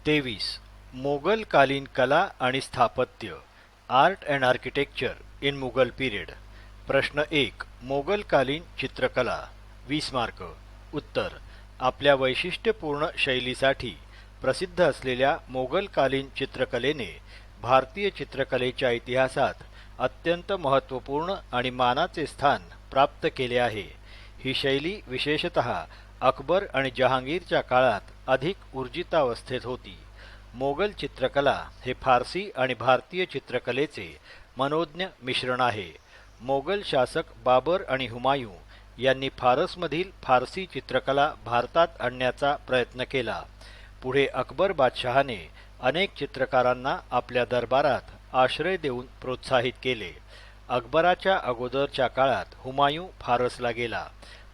23. मोगलकालीन कला आणि स्थापत्य, art and architecture in Mughal period. प्रश्न 1. मोगलकालीन चित्रकला. 20 मार्क. उत्तर: आपल्या वैशिष्ट्यपूर्ण शैलीसाठी प्रसिद्ध असलेल्या मोगलकालीन चित्रकलेने भारतीय चित्रकलेच्या इतिहासात अत्यंत महत्त्वपूर्ण आणि मानाचे स्थान प्राप्त केले आहे. ही शैली विशेषतः अकबर आणि जहांगीरच्या काळात अधिक ऊर्जितावस्थेत होती. मोगल चित्रकला हे फारसी आणि भारतीय चित्रकलेचे मनोज्ञ मिश्रण आहे. मोगल शासक बाबर आणि हुमायूं यांनी फारसमधील फारसी चित्रकला भारतात आणण्याचा प्रयत्न केला. पुढे अकबर बादशहाने अनेक चित्रकारांना आपल्या दरबारात आश्रय देऊन प्रोत्साहित केले. अकबराच्या अगोदरच्या काळात हुमायूं फारसला गेला.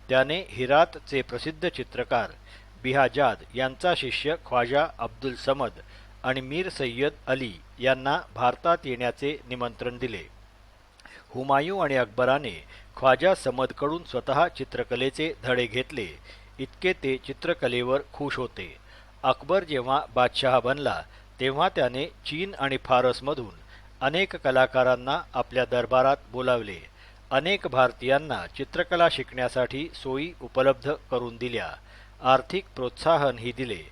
त्याने हिरातचे प्रसिद्ध चित्रकार बिहाजाद यांचा शिष्य ख्वाजा अब्दुल समद आणि मीर सय्यद अली यांना भारतात येण्याचे निमंत्रण दिले. हुमायूं आणि अकबराने ख्वाजा समदकडून स्वतः चित्रकलेचे धडे घेतले. इतके ते चित्रकलेवर खुश होते. अकबर जेव्हा बादशहा बनला तेव्हा त्याने चीन आणि फारसमधून अनेक कलाकारांना आपल्या दरबारात बोलावले. अनेक भारतीयांना चित्रकला शिकण्यासाठी सोयी उपलब्ध करून दिल्या. आर्थिक प्रोत्साहनही दिले.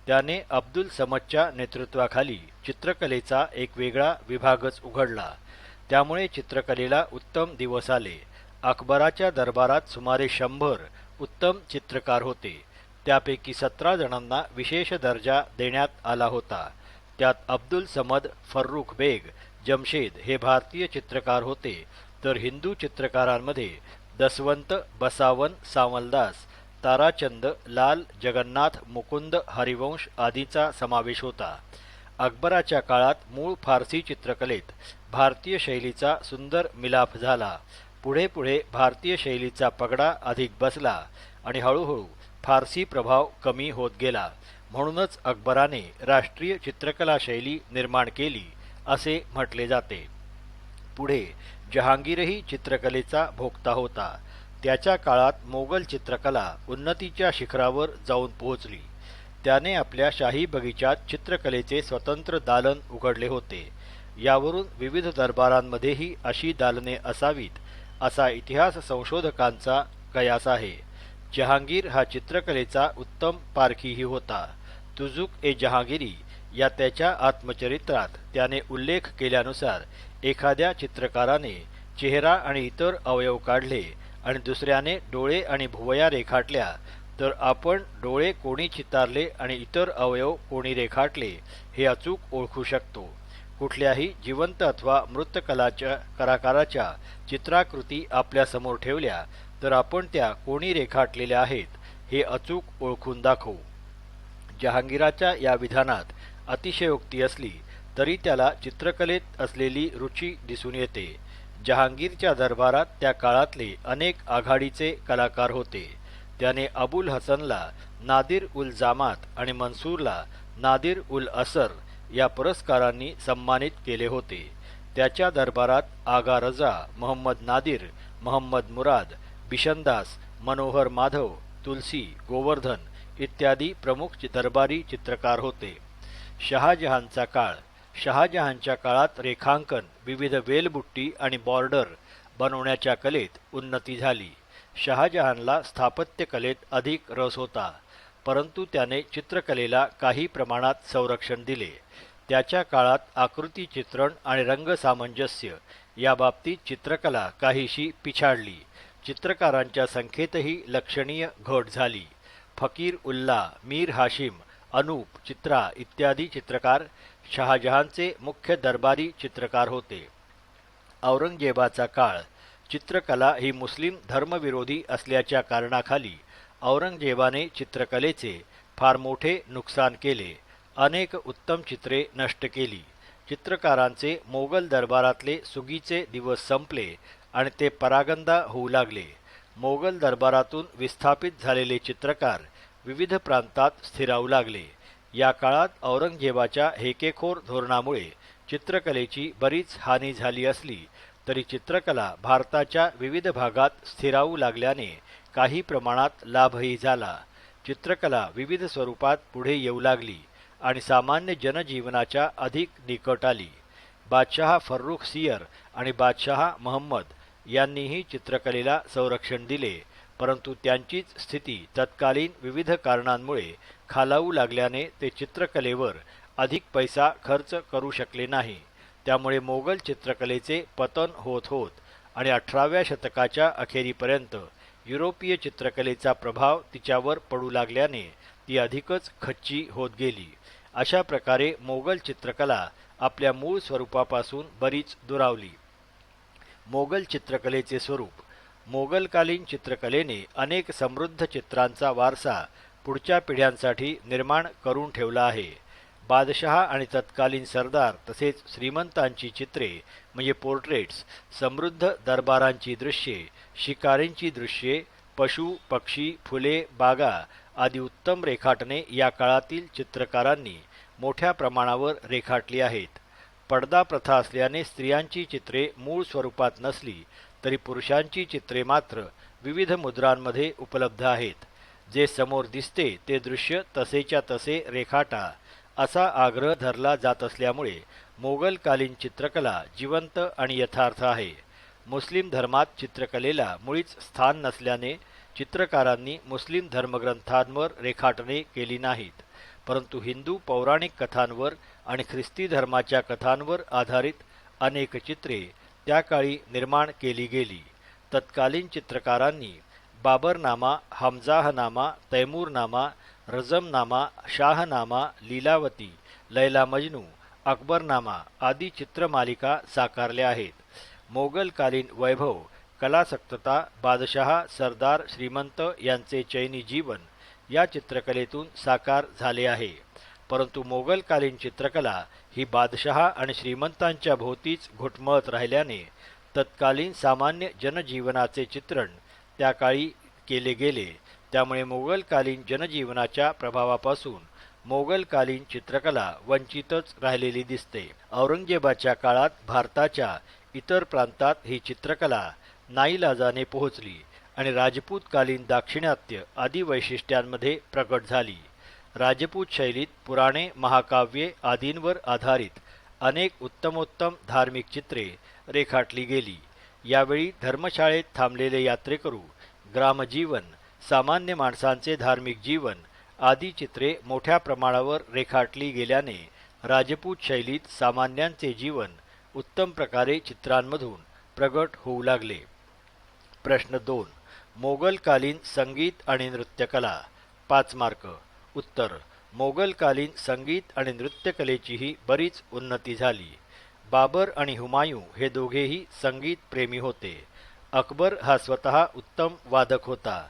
त्याने अब्दुल समदच्या नेतृत्वाखाली चित्रकलेचा एक वेगळा विभागच उघडला. त्यामुळे चित्रकलेला उत्तम दिवस आले. अकबराच्या दरबारात सुमारे 100 उत्तम चित्रकार होते. त्यापैकी 17 जणांना विशेष दर्जा देण्यात आला होता. त्यात अब्दुल समद, फर्रुख बेग, जमशेद हे भारतीय चित्रकार होते, तर हिंदू चित्रकारांमध्ये दसवंत, बसावन, सावलदास, ताराचंद, लाल, जगन्नाथ, मुकुंद, हरिवंश आदींचा समावेश होता. अकबराच्या काळात मूळ फारसी चित्रकलेत भारतीय शैलीचा सुंदर मिलाफ झाला. पुढे पुढे भारतीय शैलीचा पगडा अधिक बसला आणि हळूहळू फारसी प्रभाव कमी होत गेला. म्हणूनच अकबराने राष्ट्रीय चित्रकला शैली निर्माण केली असे म्हटले जाते. पुढे जहांगीरही चित्रकलेचा भोक्ता होता. त्याच्या काळात मोगल चित्रकला उन्नतीच्या शिखरावर जाऊन पोहोचली. त्याने आपल्या शाही बगीचात चित्रकलेचे स्वतंत्र दालन उघडले होते. यावरून विविध दरबारांमध्येही अशी दालने असावीत असा इतिहास संशोधकांचा कयास आहे. जहांगीर हा चित्रकलेचा उत्तम पारखीही होता. तुजुक ए जहांगीरी या त्याच्या आत्मचरित्रात त्याने उल्लेख केल्यानुसार एखाद्या चित्रकाराने चेहरा आणि इतर अवयव काढले आणि दुसऱ्याने डोळे आणि भुवया रेखाटल्या तर आपण डोळे कोणी चितारले आणि इतर अवयव कोणी रेखाटले हे अचूक ओळखू शकतो. कुठल्याही जिवंत अथवा मृत कलाकाराच्या चित्राकृती आपल्यासमोर ठेवल्या तर आपण त्या कोणी रेखाटलेल्या आहेत हे अचूक ओळखून दाखवू. जहांगीराच्या या विधानात अतिशयोक्ती असली तरी त्याला चित्रकलेत असलेली रुची दिसून येते. जहांगीरच्या दरबारात त्या काळातले अनेक आघाडीचे कलाकार होते. त्याने अबुल हसनला नादिर उल जामात आणि मनसूरला नादिर उल असर या पुरस्कारांनी सन्मानित केले होते. त्याच्या दरबारात आगा रजा, मोहम्मद नादिर, मोहम्मद मुराद, बिशनदास, मनोहर माधव, तुलसी, गोवर्धन इत्यादी प्रमुख दरबारी चित्रकार होते. शहाजहानचा काळ. शहाजहानच्या काळात रेखांकन, विविध वेलबुट्टी आणि बॉर्डर बनवण्याच्या कलेत उन्नती झाली. शहाजहानला स्थापत्य कलेत अधिक रस होता, परंतु त्याने चित्रकलेला काही प्रमाणात संरक्षण दिले. त्याच्या काळात आकृती चित्रण आणि रंगसामंजस्य या बाबतीत चित्रकला काहीशी पिछाडली. चित्रकारांच्या संख्येतही लक्षणीय घट झाली. फकीर उल्ला, मीर हाशिम, अनूप, चित्रा इत्यादी चित्रकार शहाजहानचे मुख्य दरबारी चित्रकार होते. औरंगजेबाचा काळ. चित्रकला ही मुस्लिम धर्मविरोधी असल्याच्या कारणाखाली औरंगजेबाने चित्रकलेचे फार मोठे नुकसान केले. अनेक उत्तम चित्रे नष्ट केली. चित्रकारांचे मोगल दरबारातले सुगीचे दिवस संपले आणि ते परागंदा होऊ लागले. मोगल दरबारातून विस्थापित झालेले चित्रकार विविध प्रांतात स्थिरावू लागले. या काळात औरंगजेबाच्या हेकेखोर धोरणामुळे चित्रकलेची बरीच हानी झाली असली तरी चित्रकला भारताच्या विविध भागात स्थिरावू लागल्याने काही प्रमाणात लाभही झाला. चित्रकला विविध स्वरूपात पुढे येऊ लागली आणि सामान्य जनजीवनाच्या अधिक निकट आली. बादशहा फर्रुख सियर आणि बादशहा महम्मद यांनीही चित्रकलेला संरक्षण दिले, परंतु त्यांचीच स्थिती तत्कालीन विविध कारणांमुळे खालावू लागल्याने ते चित्रकलेवर अधिक पैसा खर्च करू शकले नाही. त्यामुळे मोगल चित्रकलेचे पतन होत होत आणि 18व्या शतकाच्या अखेरीपर्यंत युरोपीय चित्रकलेचा प्रभाव तिच्यावर पडू लागल्याने ती अधिकच खच्ची होत गेली. अशा प्रकारे मोगल चित्रकला आपल्या मूळ स्वरूपापासून बरीच दुरावली. मोगल चित्रकलेचे स्वरूप. मोगलकालीन चित्रकलेने अनेक समृद्ध चित्रांचा वारसा पुढच्या पिढ्यांसाठी निर्माण करून ठेवला आहे. बादशहा आणि तत्कालीन सरदार तसेच श्रीमंतांची चित्रे म्हणजे पोर्ट्रेट्स, समृद्ध दरबारांची दृश्ये, शिकारींची दृश्ये, पशु पक्षी, फुले, बागा आदी उत्तम रेखाटने या काळातील चित्रकारांनी मोठ्या प्रमाणावर रेखाटली आहेत. पडदा प्रथा असल्याने स्त्रियांची चित्रे मूळ स्वरूपात नसली तरी पुरुषांची चित्रे मात्र विविध मुद्रांमध्ये उपलब्ध आहेत. जे समोर दिसते ते दृश्य तसेच्या तसे रेखाटा असा आग्रह धरला जात असल्यामुळे मोगलकालीन चित्रकला जिवंत आणि यथार्थ आहे. मुस्लिम धर्मात चित्रकलेला मुळीच स्थान नसल्याने चित्रकारांनी मुस्लिम धर्मग्रंथांवर रेखाटने केली नाहीत, परंतु हिंदू पौराणिक कथांवर आणि ख्रिस्ती धर्माच्या कथांवर आधारित अनेक चित्रे त्या काळी निर्माण केली गेली. तत्कालीन चित्रकारांनी बाबरनामा, हमजाहनामा, तैमूरनामा, रजमनामा, शाहनामा, लीलावती, लैला मजनू, अकबरनामा आदी चित्रमालिका साकारल्या आहेत. मोगलकालीन वैभव, कलासक्तता, बादशहा, सरदार, श्रीमंत यांचे चैनी जीवन या चित्रकलेतून साकार झाले आहे. परंतु मोगलकालीन चित्रकला ही बादशहा आणि श्रीमंतांच्या भोवतीच घुटमळत राहिल्याने तत्कालीन सामान्य जनजीवनाचे चित्रण त्या काळी केले गेले. त्यामुळे मोगलकालीन जनजीवनाच्या प्रभावापासून मोगलकालीन चित्रकला वंचितच राहिलेली दिसते. औरंगजेबाच्या काळात भारताच्या इतर प्रांतात ही चित्रकला नाईलाजाने पोहोचली आणि राजपूतकालीन दाक्षिणात्य आदी वैशिष्ट्यांमध्ये प्रकट झाली. राजपूत शैलीत पुराणे, महाकाव्ये आदींवर आधारित अनेक उत्तमोत्तम धार्मिक चित्रे रेखाटली गेली. यावेळी धर्मशाळेत थांबलेले यात्रेकरू, ग्रामजीवन, सामान्य माणसांचे धार्मिक जीवन आदी चित्रे मोठ्या प्रमाणावर रेखाटली गेल्याने राजपूत शैलीत सामान्यांचे जीवन उत्तम प्रकारे चित्रांमधून प्रगट होऊ लागले. प्रश्न 2. मोगलकालीन संगीत आणि नृत्यकला. 5 मार्क. उत्तर. मोगलकालीन संगीत आणि नृत्यकलेचीही बरीच उन्नती झाली. बाबर आणि हुमायूं हे दोघेही संगीत प्रेमी होते. अकबर हा स्वतः उत्तम वादक होता.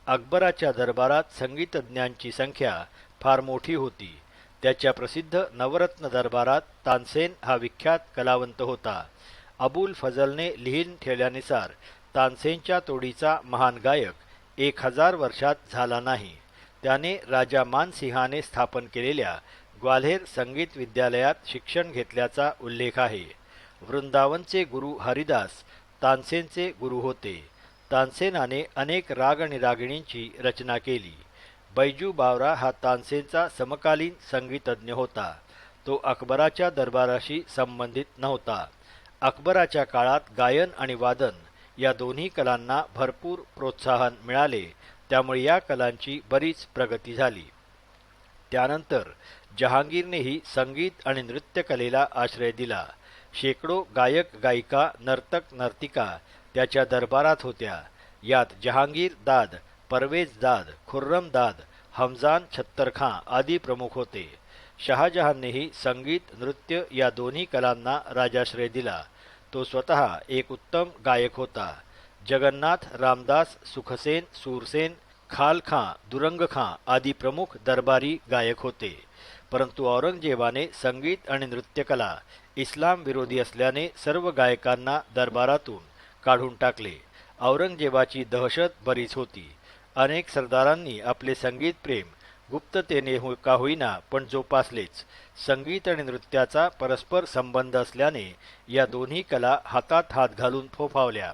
अकबराच्या दरबारात संगीतज्ञांची संख्या फार मोठी होती. त्याच्या प्रसिद्ध नवरत्न दरबारात तानसेन हा विख्यात कलावंत होता. अबुल फजलने लिहून ठेवल्यानुसार तानसेनच्या तोडीचा महान गायक 1000 वर्षात झाला नाही. त्याने राजा मानसिंहाने स्थापन केलेल्या ग्वाल्हेर संगीत विद्यालयात शिक्षण घेतल्याचा उल्लेख आहे. वृंदावनचे गुरु हरिदास तानसेनचे गुरु होते. तानसेनाने अनेक राग आणि रागिणींची रचना केली. बैजू बावरा हा तानसेनचा समकालीन संगीतज्ञ होता. तो अकबराच्या दरबाराशी संबंधित नव्हता. अकबराच्या काळात गायन आणि वादन या दोन्ही कलांना भरपूर प्रोत्साहन मिळाले, त्यामुळे या कलांची बरीच प्रगती झाली. त्यानंतर जहांगीरनेही संगीत आणि नृत्यकलेला आश्रय दिला. शेकडो गायक गायिका, नर्तक नर्तिका त्याच्या दरबारात होत्या. यात जहांगीर दाद, परवेज दाद, खुर्रम दाद, हमजान छत्तरखां आदी प्रमुख होते. शहाजहाननेही संगीत नृत्य या दोन्ही कलांना राजाश्रय दिला. तो स्वतः एक उत्तम गायक होता. जगन्नाथ, रामदास, सुखसेन, सूरसेन, खालखां, दुरंगखां आदी प्रमुख दरबारी गायक होते. परंतु औरंगजेबाने संगीत आणि नृत्यकला इस्लाम विरोधी असल्याने सर्व गायकांना दरबारातून काढून टाकले. औरंगजेबाची दहशत बरीच होती. अनेक सरदारांनी आपले संगीत प्रेम गुप्ततेने का होईना पण जोपासलेच. संगीत आणि नृत्याचा परस्पर संबंध असल्याने या दोन्ही कला हातात हात घालून फोफावल्या.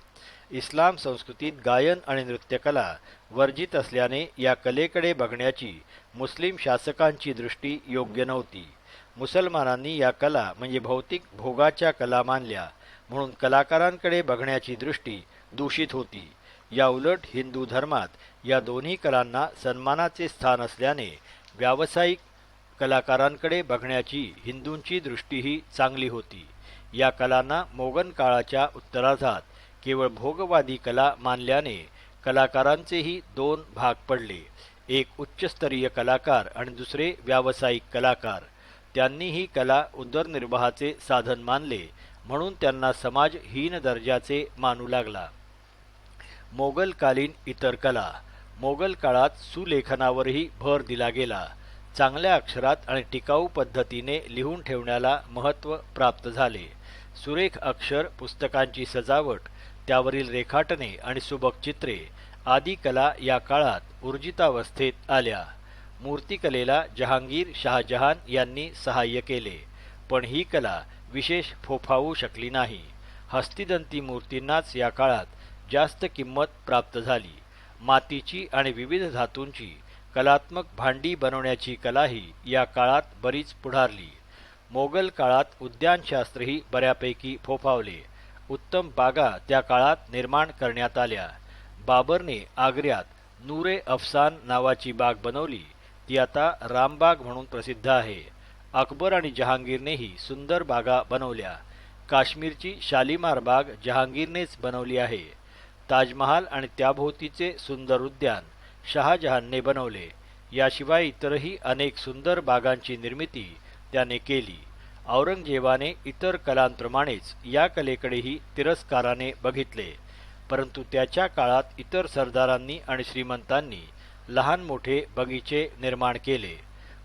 इस्लाम संस्कृतीत गायन आणि नृत्यकला वर्जित असल्याने या कलेकडे बघण्याची मुस्लिम शासकांची दृष्टी योग्य नव्हती. मुसलमानांनी या कला म्हणजे भौतिक भोगाच्या कला मानल्या म्हणून कलाकारांकडे बघण्याची दृष्टी दूषित होती. या उलट हिंदू धर्मात या दोन्ही कलांना सन्मानाचे स्थान असल्याने व्यावसायिक कलाकारांकडे बघण्याची हिंदूंची दृष्टीही चांगली होती. या कलांना मोगल काळाच्या उत्तरार्धात केवळ भोगवादी कला मानल्याने कलाकारांचेही दोन भाग पडले, एक उच्चस्तरीय कलाकार आणि दुसरे व्यावसायिक कलाकार. त्यांनी ही कला उदरनिर्वाहाचे साधन मानले म्हणून त्यांना समाज हीन दर्जाचे मानू लागला. मोगलकालीन इतर कला. मोगल काळात सुलेखनावरही भर दिला गेला. चांगल्या अक्षरात आणि टिकाऊ पद्धतीने लिहून ठेवण्याला महत्त्व प्राप्त झाले. सुरेख अक्षर, पुस्तकांची सजावट, त्यावरील रेखाटने आणि सुबक चित्रे आदी कला या काळात ऊर्जितावस्थेत आल्या. मूर्तिकलेला जहांगीर शहाजहान यांनी सहाय्य केले, पण ही कला विशेष फोफावू शकली नाही. हस्तिदंती मूर्तींनाच या काळात जास्त किंमत प्राप्त झाली. मातीची आणि विविध धातूंची कलात्मक भांडी बनवण्याची कलाही या काळात बरीच पुढारली. मोगल काळात उद्यानशास्त्रही बऱ्यापैकी फोफावले. उत्तम बागा त्या काळात निर्माण करण्यात आल्या. बाबरने आग्र्यात नूरे अफसान नावाची बाग बनवली. ती आता रामबाग म्हणून प्रसिद्ध आहे. अकबर आणि जहांगीरनेही सुंदर बागा बनवल्या. काश्मीरची शालिमार बाग जहांगीरनेच बनवली आहे. ताजमहाल आणि त्याभोवतीचे सुंदर उद्यान शहाजहानने बनवले. याशिवाय इतरही अनेक सुंदर बागांची निर्मिती त्याने केली. औरंगजेबाने इतर कलांप्रमाणेच या कलेकडेही तिरस्काराने बघितले, परंतु त्याच्या काळात इतर सरदारांनी आणि श्रीमंतांनी लहान मोठे बगीचे निर्माण केले.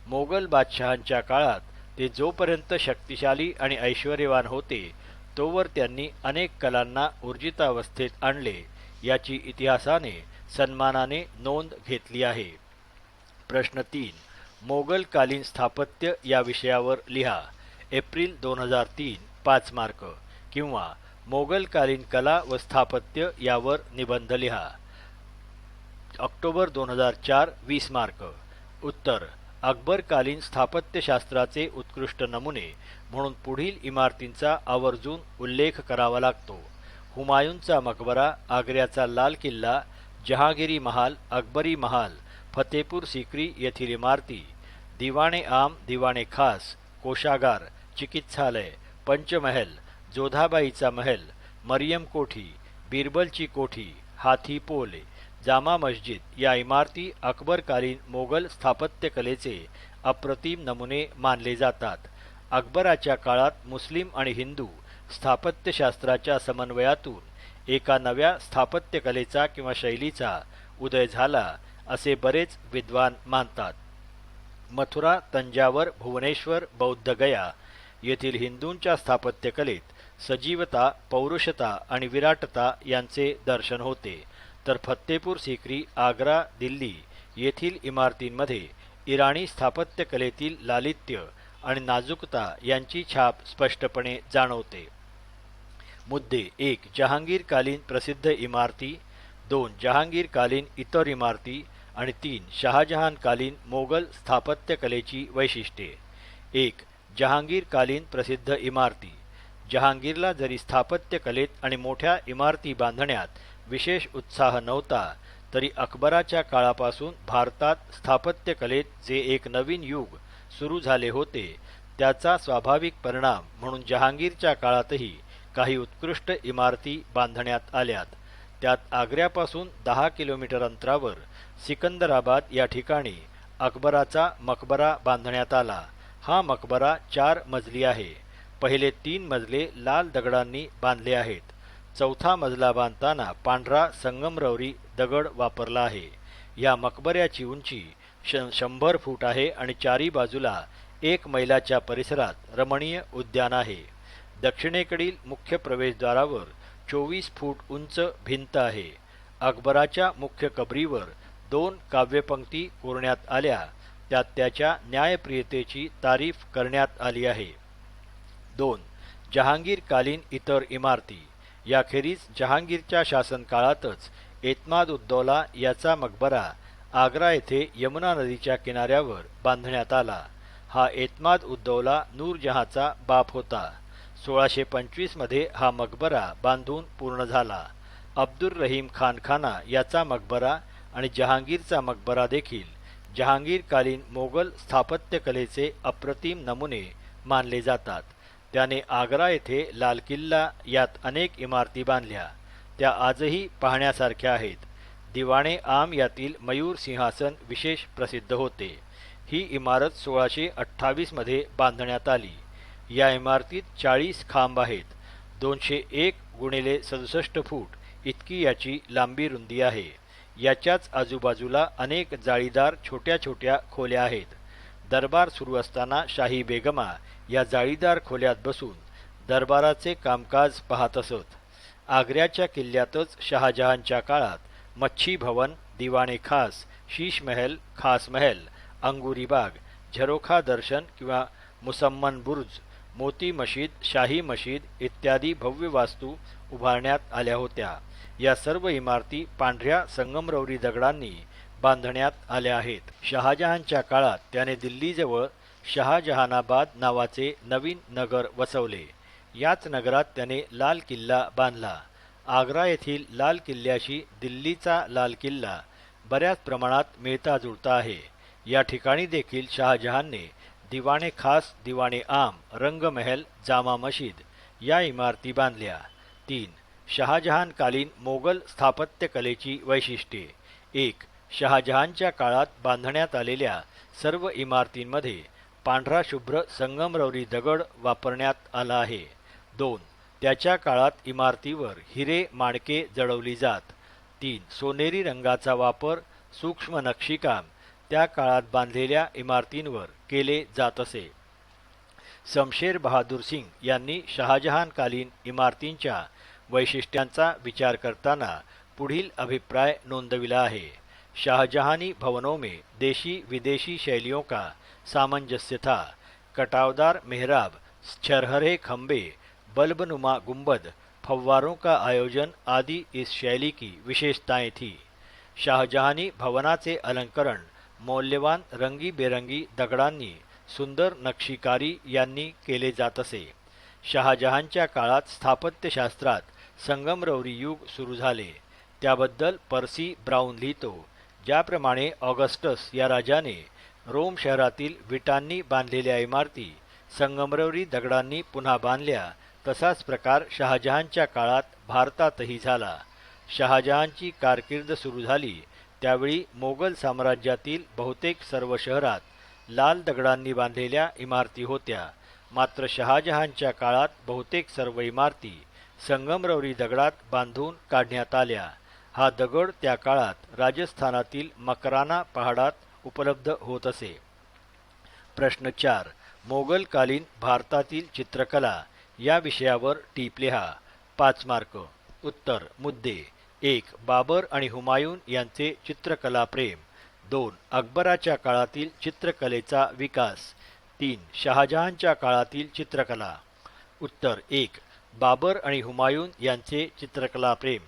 मोगल बादशहांच्या काळात ते जोपर्यंत शक्तिशाली आणि ऐश्वर्यवान होते तोवर त्यांनी अनेक कलांना ऊर्जितावस्थेत आणले याची इतिहासाने सन्मानाने नोंद घेतली आहे. प्रश्न 3. मोगलकालीन स्थापत्य या विषयावर लिहा. April 2003 5 mark. किंवा मोगलकालीन कला व स्थापत्य यावर निबंध लिहा. October 2004 20 mark. उत्तर: अकबरकालीन स्थापत्यशास्त्राचे उत्कृष्ट नमुने म्हणून पुढील इमारतींचा आवर्जून उल्लेख करावा लागतो. हुमायूनचा मकबरा, आग्र्याचा लाल किल्ला, जहांगीरी महाल, अकबरी महाल, फतेपूर सिक्री येथील इमारती, दिवाणे आम, दिवाणे खास, कोषागार, चिकित्सालय, पंचमहल, जोधाबाईचा महल, मरियम कोठी, बिरबलची कोठी, हाथी पोल, जामा मस्जिद या इमारती अकबरकालीन मोगल स्थापत्यकलेचे अप्रतिम नमुने मानले जातात. अकबराच्या काळात मुस्लिम आणि हिंदू स्थापत्यशास्त्राच्या समन्वयातून एका नव्या स्थापत्यकलेचा किंवा शैलीचा उदय झाला असे बरेच विद्वान मानतात. मथुरा, तंजावर, भुवनेश्वर, बौद्धगया येथील हिंदूंच्या स्थापत्यकलेत सजीवता, पौरुषता आणि विराटता यांचे दर्शन होते, तर फत्तेपूर सिक्री, आग्रा, दिल्ली येथील इमारतींमध्ये इराणी स्थापत्यकलेतील लालित्य आणि नाजूकता यांची छाप स्पष्टपणे जाणवते. मुद्दे: 1. जहांगीरकालीन प्रसिद्ध इमारती, 2. जहांगीरकालीन इतर इमारती आणि 3. शहाजहानकालीन मोगल स्थापत्यकलेची वैशिष्ट्ये. 1. जहांगीरकालीन प्रसिद्ध इमारती. जहांगीरला जरी स्थापत्यकलेत आणि मोठ्या इमारती बांधण्यात विशेष उत्साह नव्हता, तरी अकबराच्या काळापासून भारतात स्थापत्यकलेत जे एक नवीन युग सुरू झाले होते त्याचा स्वाभाविक परिणाम म्हणून जहांगीरच्या काळातही काही उत्कृष्ट इमारती बांधण्यात आल्यात. त्यात आग्र्यापासून 10 किलोमीटर अंतरावर सिकंदराबाद या ठिकाणी अकबराचा मकबरा बांधण्यात आला. हा मकबरा 4 मजली आहे. पहिले 3 मजले लाल दगडांनी बांधले आहेत. चौथा मजला बांधताना पांढरा संगमरवरी दगड वापरला आहे. या मकबऱ्याची उंची 100 फूट आहे आणि चारी बाजूला 1 मैलाच्या परिसरात रमणीय उद्यान आहे. दक्षिणेकडील मुख्य प्रवेशद्वारावर 24 फूट उंच भिंत आहे. अकबराच्या मुख्य कबरीवर 2 काव्यपंक्ती कोरण्यात आल्या, त्यात त्याच्या न्यायप्रियतेची तारीफ करण्यात आली आहे. 2. जहांगीरकालीन इतर इमारती. याखेरीज जहांगीरच्या शासनकाळातच एतमाद उद्दौला याचा मकबरा आग्रा येथे यमुना नदीच्या किनाऱ्यावर बांधण्यात आला. हा एतमाद उद्दौला नूरजहांचा बाप होता. 1625 मध्ये हा मकबरा बांधून पूर्ण झाला. अब्दुर रहीम खाना याचा मकबरा आणि जहांगीरचा मकबरा देखील जहांगीरकालीन मोगल स्थापत्यकलेचे अप्रतिम नमुने मानले जातात. त्याने आग्रा येथे लाल किल्ला यात अनेक इमारती बांधल्या. त्या आजही पाहण्यासारख्या आहेत. दिवाणे आम यातील मयूर सिंहासन विशेष प्रसिद्ध होते. ही इमारत 1628 मध्ये बांधण्यात आली. या इमारतीत 40 खांब आहेत. 201 गुणिले 67 फूट इतकी याची लांबी रुंदी आहे. याच्याच आजूबाजूला अनेक जाळीदार छोट्या छोट्या खोल्या आहेत. दरबार सुरू असताना शाही बेगमा या जाळीदार खोल्यात बसून दरबाराचे कामकाज पाहत असत. आग्र्याच्या किल्ल्यातच शहाजहानच्या काळात मच्छी भवन, दिवाणे खास, शीश महल, खास महल, अंगुरी बाग, झरोखा दर्शन किंवा मुसम्मन बुर्ज, मोती मशीद, शाही मशीद इत्यादी भव्य वास्तू उभारण्यात आल्या होत्या. या सर्व इमारती पांढऱ्या संगमरवरी दगडांनी बांधण्यात आल्या आहेत. शहाजहानच्या काळात त्याने दिल्लीजवळ शहाजहानाबाद नावाचे नवीन नगर वसवले. याच नगरात त्याने लाल किल्ला बांधला. आग्रा येथील लाल किल्ल्याशी दिल्लीचा लाल किल्ला बऱ्याच प्रमाणात मिळता जुळता आहे. या ठिकाणी देखील शहाजहानने दिवाणे खास, दिवाणे आम, रंगमहल, जामा मशीद या इमारती बांधल्या. 3. शहाजहानकालीन मोगल स्थापत्यकलेची वैशिष्ट्ये. 1. शहाजहानच्या काळात बांधण्यात आलेल्या सर्व इमारतींमध्ये पांढरा शुभ्र संगमरवरी दगड वापरण्यात आला आहे. 2. त्याच्या काळात इमारतीवर हिरे माणके जडवली जात. 3. सोनेरी रंगाचा वापर, सूक्ष्म नक्षीकाम त्या काळात बांधलेल्या इमारतींवर केले जात असे. शमशेर बहादूर सिंग यांनी शहाजहानकालीन इमारतींच्या वैशिष्ट्यांचा विचार करताना पुढील अभिप्राय नोंदविला आहे. शाहजहानी भवनों में देशी विदेशी शैलियों का सामंजस्य था. कटावदार मेहराब, छरहरे खंबे, बल्बनुमा गुंबद, फव्वारों का आयोजन आदि इस शैली की विशेषताएं थी. शाहजहानी भवनाचे अलंकरण मौल्यवान रंगीबेरंगी दगडांनी सुंदर नक्षीकारी यांनी केले जात असे. शहाजहानच्या काळात स्थापत्यशास्त्रात संगमरवरी युग सुरू झाले. त्याबद्दल पर्सी ब्राऊन लिहितो, ज्याप्रमाणे ऑगस्टस या राजाने रोम शहरातील विटांनी बांधलेल्या इमारती संगमरवरी दगडांनी पुन्हा बांधल्या, तसाच प्रकार शहाजहानच्या काळात भारतातही झाला. शहाजहानची कारकीर्द सुरू झाली त्यावेळी मोगल साम्राज्यातील बहुतेक सर्व शहरात लाल दगडांनी बांधलेल्या इमारती होत्या. मात्र शहाजहानच्या काळात बहुतेक सर्व इमारती संगमरवरी दगडात बांधून काढण्यात आल्या. हा दगड त्या काळात राजस्थानातील मकराना पहाडात उपलब्ध होत असे. प्रश्न 4. मोगलकालीन भारतातील चित्रकला या विषयावर टीप लिहा. 5 मार्क. उत्तर. मुद्दे. 1. बाबर आणि हुमायून यांचे चित्रकला प्रेम. 2. अकबराच्या काळातील चित्रकलेचा विकास. 3. शहाजहानच्या काळातील चित्रकला. उत्तर. 1. बाबर आणि हुमायून यांचे चित्रकला प्रेम.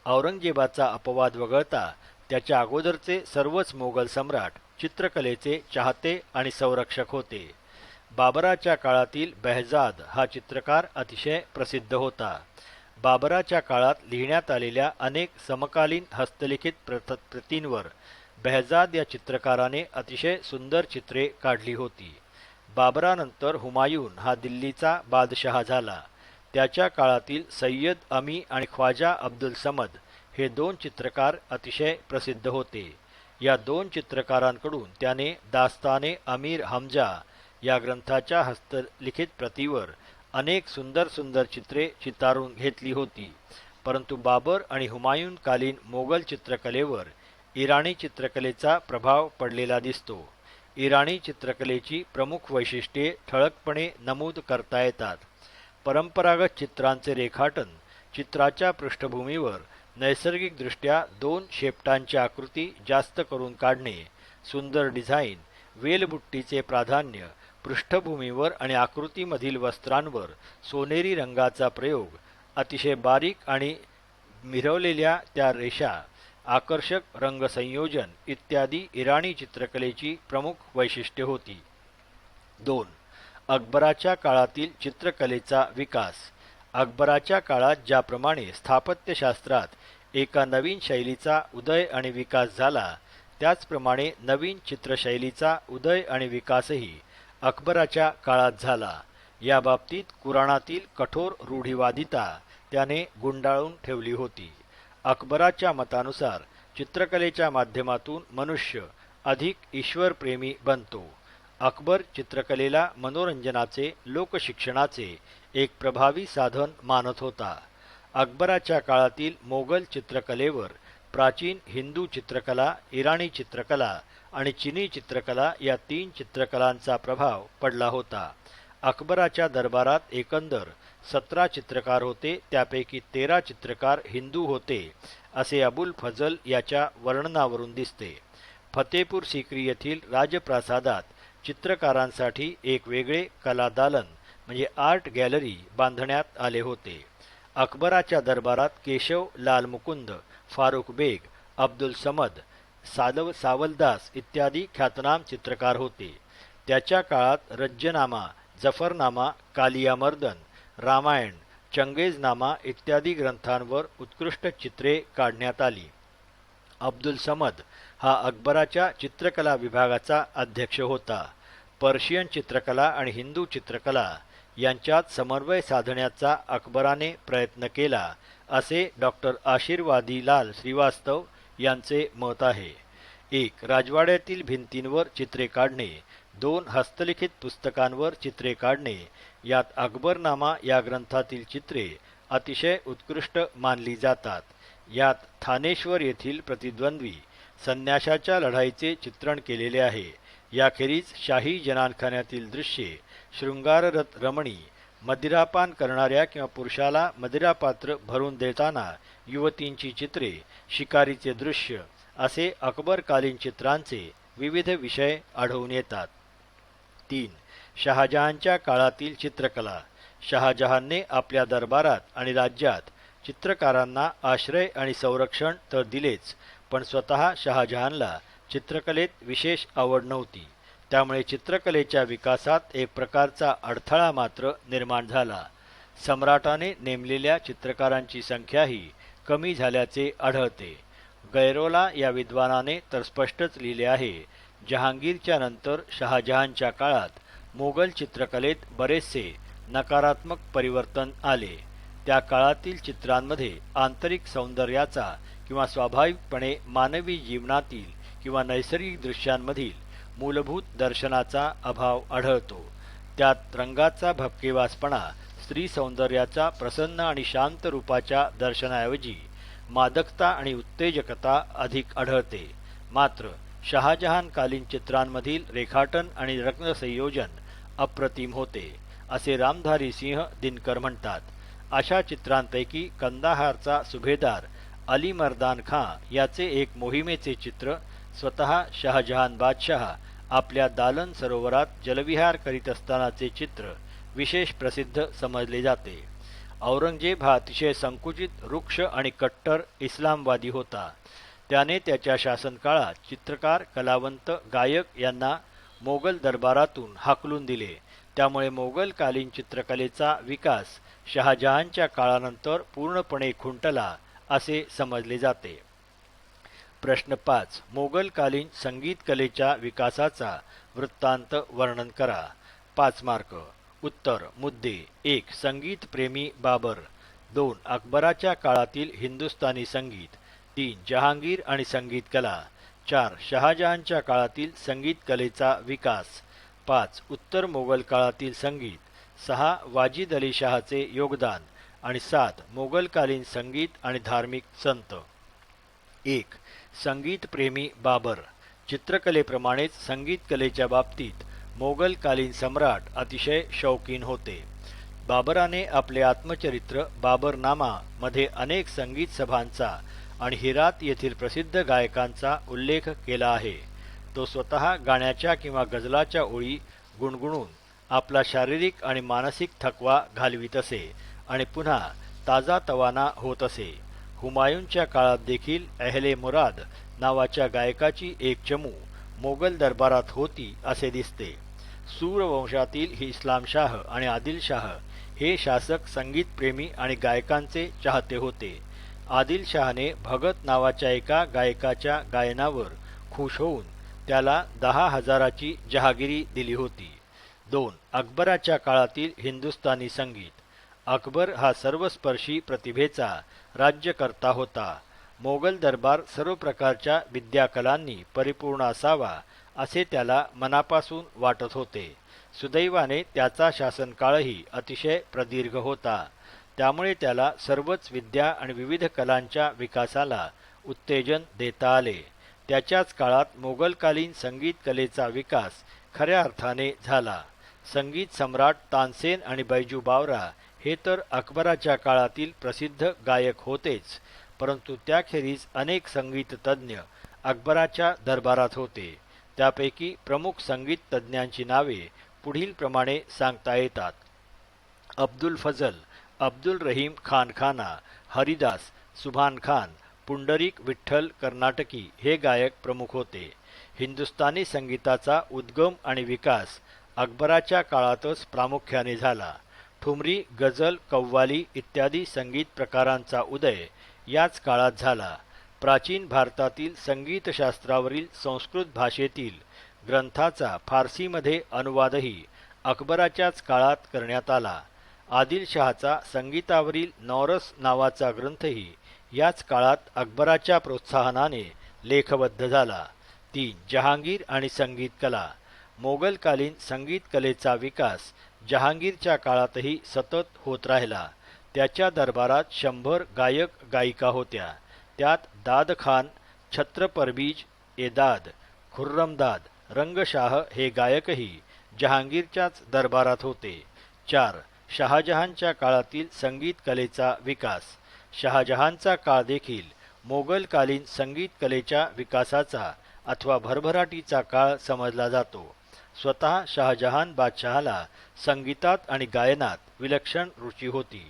औरंगजेबाचा अपवाद वगळता त्याच्या अगोदरचे सर्वच मोगल सम्राट चित्रकलेचे चाहते आणि संरक्षक होते. बाबराच्या काळातील बेहजाद हा चित्रकार अतिशय प्रसिद्ध होता. बाबराच्या काळात लिहिण्यात आलेल्या अनेक समकालीन हस्तलिखित प्रतींवर बेहजाद या चित्रकाराने अतिशय सुंदर चित्रे काढली होती. बाबरानंतर हुमायून हा दिल्लीचा बादशहा झाला. त्याच्या काळातील सय्यद अमी आणि ख्वाजा अब्दुल समद हे 2 चित्रकार अतिशय प्रसिद्ध होते. या 2 चित्रकारांकडून त्याने दास्ताने अमीर हमजा या ग्रंथाच्या हस्तलिखित प्रतीवर अनेक सुंदर सुंदर चित्रे चितारून घेतली होती. परंतु बाबर आणि हुमायून कालीन मोगल चित्रकलेवर इराणी चित्रकलेचा प्रभाव पडलेला दिसतो. इराणी चित्रकलेची प्रमुख वैशिष्ट्ये ठळकपणे नमूद करता येतात. परंपरागत चित्रांचे रेखाटन, चित्राच्या पृष्ठभूमीवर नैसर्गिकदृष्ट्या 2 शेपटांच्या आकृती जास्त करून काढणे, सुंदर डिझाईन, वेलबुट्टीचे प्राधान्य, पृष्ठभूमीवर आणि आकृतीमधील वस्त्रांवर सोनेरी रंगाचा प्रयोग अतिशय बारीक आणि मिरवलेल्या त्या रेषा, आकर्षक रंगसंयोजन इत्यादी इराणी चित्रकलेची प्रमुख वैशिष्ट्ये होती. 2. अकबराच्या काळातील चित्रकलेचा विकास. अकबराच्या काळात ज्याप्रमाणे स्थापत्यशास्त्रात एका नवीन शैलीचा उदय आणि विकास झाला, त्याचप्रमाणे नवीन चित्रशैलीचा उदय आणि विकासही अकबराच्या काळात झाला. या बाबतीत कुराणातील कठोर रूढिवादिता त्याने गुंडाळून ठेवली होती. अकबराच्या मतानुसार चित्रकलेच्या माध्यमातून मनुष्य अधिक ईश्वरप्रेमी बनतो. अकबर चित्रकलेला मनोरंजनाचे, लोकशिक्षणाचे एक प्रभावी साधन मानत होता. अकबराच्या काळातील मोगल चित्रकलेवर प्राचीन हिंदू चित्रकला, इराणी चित्रकला आणि चिनी चित्रकला या 3 चित्रकलांचा प्रभाव पडला होता. अकबराच्या दरबारात एकंदर 17 चित्रकार होते, त्यापैकी 13 चित्रकार हिंदू होते, असे अबुल फजल याच्या वर्णनावरून दिसते. फतेपूर सिक्री येथील राजप्रासादात चित्रकारांसाठी एक वेगळे कला दालन म्हणजे आर्ट गॅलरी बांधण्यात आले होते. अकबराच्या दरबारात केशव लाल मुकुंद, फारुख बेग, अब्दुल समद, सावलदास इत्यादी ख्यातनाम चित्रकार होते. त्याच्या काळात रज्जनामा, जफरनामा, कालियामर्दन, रामायण, चंगेजनामा इत्यादी ग्रंथांवर उत्कृष्ट चित्रे काढण्यात आली. अब्दुल समद हा अकबराच्या चित्रकला विभागाचा अध्यक्ष होता. पर्शियन चित्रकला आणि हिंदू चित्रकला यांच्यात समन्वय साधण्याचा अकबराने प्रयत्न केला, असे डॉक्टर आशीर्वादीलाल श्रीवास्तव यांचे मत आहे. 1. राजवाड्यातील भिंतींवर चित्रे काढणे. 2. हस्तलिखित पुस्तकांवर चित्रे काढणे. यात अकबरनामा या ग्रंथातील चित्रे अतिशय उत्कृष्ट मानली जातात. यात थानेश्वर येथील प्रतिद्वंद्वी संन्याशाच्या लढाईचे चित्रण केलेले आहे. याखेरीज शाही जनानखान्यातील दृश्ये, शृंगाररत रमणी, मदिरापान करणाऱ्या किंवा पुरुषाला मदिरापात्र भरून देताना युवतींची चित्रे, शिकारीचे दृश्य असे अकबरकालीन चित्रांचे विविध विषय आढळून येतात. 3. शहाजहानच्या काळातील चित्रकला. शहाजहानने आपल्या दरबारात आणि राज्यात चित्रकारांना आश्रय आणि संरक्षण तर दिलेच, पण स्वतः शहाजहानला चित्रकलेत विशेष आवड नव्हती. त्यामुळे चित्रकलेच्या विकासात एक प्रकारचा अडथळा मात्र निर्माण झाला. सम्राटाने नेमलेल्या चित्रकारांची संख्याही कमी झाल्याचे आढळते. गैरोला या विद्वानाने तर स्पष्टच लिहिले आहे, जहांगीरच्या नंतर शहाजहानच्या काळात मोगल चित्रकलेत बरेचसे नकारात्मक परिवर्तन आले. त्या काळातील चित्रांमध्ये आंतरिक सौंदर्याचा किंवा स्वाभाविकपणे मानवी जीवनातील किंवा नैसर्गिक दृश्यांमधील मूलभूत दर्शनाचा अभाव आढळतो. त्यात रंगाचा भपकेवासपणा, स्त्री सौंदर्याचा प्रसन्न आणि शांत रूपाच्या दर्शनाऐवजी मादकता आणि उत्तेजकता अधिक आढळते. मात्र शहाजहानकालीन चित्रांमधील रेखाटन आणि रंगसंयोजन अप्रतिम होते, असे रामधारी सिंह दिनकर म्हणतात. अशा चित्रांपैकी कंदाहारचा सुभेदार अली मर्दान खां याचे एक मोहिमेचे चित्र, स्वतः शहाजहान बादशाह आपल्या दालन सरोवरात जलविहार करीत असतानाचे चित्र विशेष प्रसिद्ध समजले जाते. औरंगजेब हा अतिशय संकुचित, रुक्ष आणि कट्टर इस्लामवादी होता. त्याने त्याच्या शासनकाळात चित्रकार, कलावंत, गायक यांना मोगल दरबारातून हाकलून दिले. त्यामुळे मोगलकालीन चित्रकलेचा विकास शहाजहानच्या काळानंतर पूर्णपणे खुंटला असे समजले जाते. प्रश्न 5. मोगलकालीन संगीत कलेच्या विकासाचा वृत्तांत वर्णन करा. 5 मार्क. उत्तर. मुद्दे. 1. संगीत प्रेमी बाबर. 2. अकबराच्या काळातील हिंदुस्थानी संगीत. 3. जहांगीर आणि संगीत कला. 4. शहाजहानच्या काळातील संगीत कलेचा विकास. 5. उत्तर मोगल काळातील संगीत. 6. वाजिद अली शाहचे योगदान. आणि 7. मोगलकालीन संगीत आणि धार्मिक संत. 1. संगीत प्रेमी बाबर. चित्रकलेप्रमाणेच संगीत कलेच्या बाबतीत मोगलकालीन सम्राट अतिशय शौकीन होते. बाबराने आपले आत्मचरित्र बाबरनामा मध्ये अनेक संगीत सभांचा आणि हिरात येथील प्रसिद्ध गायकांचा उल्लेख केला आहे. तो स्वतः गाण्याच्या किंवा गझलाच्या ओळी गुणगुणून आपला शारीरिक आणि मानसिक थकवा घालवीत असे आणि पुन्हा ताजा तवाना होत असे. हुमायूनच्या काळात देखील अहले मुराद नावाच्या गायकाची एक चमू मोगल दरबारात होती असे दिसते. सूरवंशातील इस्लामशाह आणि आदिलशाह हे शासक संगीतप्रेमी आणि गायकांचे चाहते होते. आदिलशहाने भगत नावाच्या एका गायकाच्या गायनावर खुश होऊन त्याला 10,000ची जहागिरी दिली होती. 2. अकबराच्या काळातील हिंदुस्थानी संगीत. अकबर हा सर्वस्पर्शी प्रतिभेचा राज्यकर्ता होता. मोगल दरबार सर्व प्रकारच्या विद्याकलांनी परिपूर्ण असावा असे त्याला मनापासून वाटत होते. सुदैवाने त्याचा शासनकाळही अतिशय प्रदीर्घ होता. त्यामुळे त्याला सर्वच विद्या आणि विविध कलांच्या विकासाला उत्तेजन देता आले. त्याच्याच काळात मोगलकालीन संगीत कलेचा विकास खऱ्या अर्थाने झाला. संगीत सम्राट तानसेन आणि बैजू बावरा हे तर अकबराच्या काळातील प्रसिद्ध गायक होतेच, परंतु त्याखेरीज अनेक संगीत तज्ज्ञ अकबराच्या दरबारात होते. त्यापैकी प्रमुख संगीत तज्ज्ञांची नावे पुढीलप्रमाणे सांगता येतात. अब्दुल फजल, अब्दुल रहीम खान खाना, हरिदास, सुभान खान, पुंडरीक विठ्ठल कर्नाटकी हे गायक प्रमुख होते. हिंदुस्थानी संगीताचा उद्गम आणि विकास अकबराच्या काळातच प्रामुख्याने झाला. ठुमरी, गझल, कव्वाली इत्यादी संगीत प्रकारांचा उदय याच काळात झाला. प्राचीन भारतातील संगीतशास्त्रावरील संस्कृत भाषेतील ग्रंथाचा फारसीमध्ये अनुवादही अकबराच्याच काळात करण्यात आला. आदिलशहाचा संगीतावरील नौरस नावाचा ग्रंथही याच काळात अकबराच्या प्रोत्साहनाने लेखबद्ध झाला. 3. जहांगीर आणि संगीत कला. मोगलकालीन संगीत कलेचा विकास जहांगीरच्या काळातही सतत होत राहिला. त्याच्या दरबारात 100 गायक गायिका होत्या. त्यात दादखान, छत्रपरबीज एदाद, खुर्रमदाद, रंगशाह हे गायकही जहांगीरच्याच दरबारात होते. 4. शहाजहानच्या काळातील संगीत कलेचा विकास. शहाजहानचा काळ देखील मोगलकालीन संगीत कलेच्या विकासाचा अथवा भरभराटीचा काळ समजला जातो. स्वतः शहाजहान बादशहाला संगीतात आणि गायनात विलक्षण रुची होती.